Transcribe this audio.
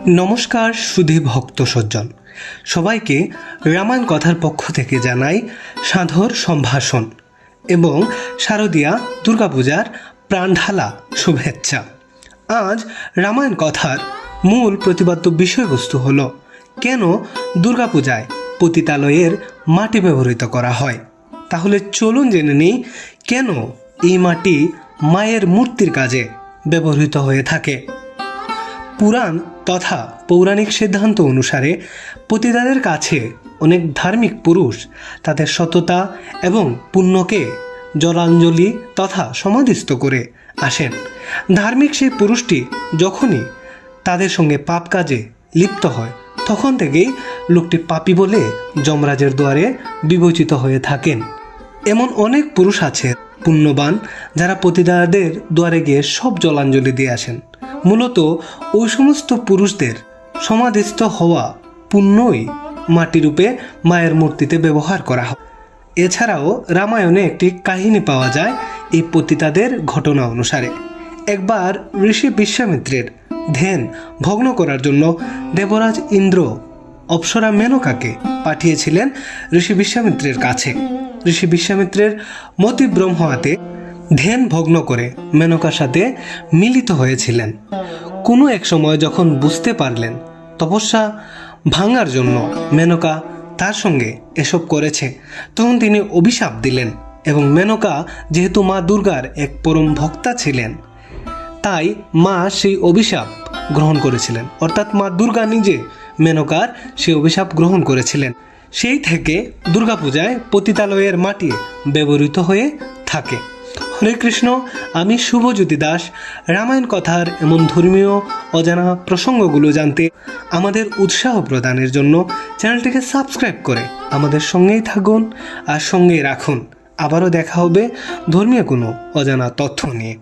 নমস্কার সুধী ভক্ত সজ্জন সবাইকে রামায়ণ কথার পক্ষ থেকে জানাই সাদর সম্ভাষণ এবং শারদীয়া দুর্গাপূজার প্রাণঢালা শুভেচ্ছা। আজ রামায়ণ কথার মূল প্রতিপাদ্য বিষয়বস্তু হল কেন দুর্গাপূজায় পতিতালয়ের মাটি ব্যবহৃত করা হয়। তাহলে চলুন জেনে নিই কেন এই মাটি মায়ের মূর্তির কাজে ব্যবহৃত হয়ে থাকে। পুরাণ তথা পৌরাণিক সিদ্ধান্ত অনুসারে পতিতাদের কাছে অনেক ধার্মিক পুরুষ তাদের সততা এবং পুণ্যকে জলাঞ্জলি তথা সমাধিস্থ করে আসেন। ধার্মিক সেই পুরুষটি যখনই তাদের সঙ্গে পাপ কাজে লিপ্ত হয় তখন থেকেই লোকটি পাপী বলে যমরাজের দুয়ারে বিবেচিত হয়ে থাকেন। এমন অনেক পুরুষ আছে পুণ্যবান যারা পতিতাদের দুয়ারে গিয়ে সব জলাঞ্জলি দিয়ে আসেন। মূলত ওই সমস্ত পুরুষদের সমাধিস্থ হওয়া পুণ্যই মাটিরূপে মায়ের মূর্তিতে ব্যবহার করা হয়। এছাড়াও রামায়ণে একটি কাহিনী পাওয়া যায় এই পতিতাদের ঘটনা অনুসারে। একবার ঋষি বিশ্বামিত্রের ধ্যান ভগ্ন করার জন্য দেবরাজ ইন্দ্র অপ্সরা মেনকাকে পাঠিয়েছিলেন ঋষি বিশ্বামিত্রের কাছে। ঋষি বিশ্বামিত্রের মতিভ্রম হওয়াতে ধ্যান ভগ্ন করে মেনকার সাথে মিলিত হয়েছিলেন। কোনো এক সময় যখন বুঝতে পারলেন তপস্যা ভাঙার জন্য মেনকা তার সঙ্গে এসব করেছে, তখন তিনি অভিশাপ দিলেন এবং মেনকা যেহেতু মা দুর্গার এক পরম ভক্তা ছিলেন তাই মা সেই অভিশাপ গ্রহণ করেছিলেন, অর্থাৎ মা দুর্গা নিজে মেনকার সেই অভিশাপ গ্রহণ করেছিলেন। সেই থেকে দুর্গাপূজায় পতিতালয়ের মাটি ব্যবহৃত হয়ে থাকে। হরে কৃষ্ণ, আমি শুভজ্যোতি দাস। রামায়ণ কথার এমন ধর্মীয় অজানা প্রসঙ্গগুলো জানতে আমাদের উৎসাহ প্রদানের জন্য চ্যানেলটিকে সাবস্ক্রাইব করে আমাদের সঙ্গেই থাকুন আর সঙ্গেই রাখুন। আবারও দেখা হবে ধর্মীয় কোনো অজানা তথ্য নিয়ে।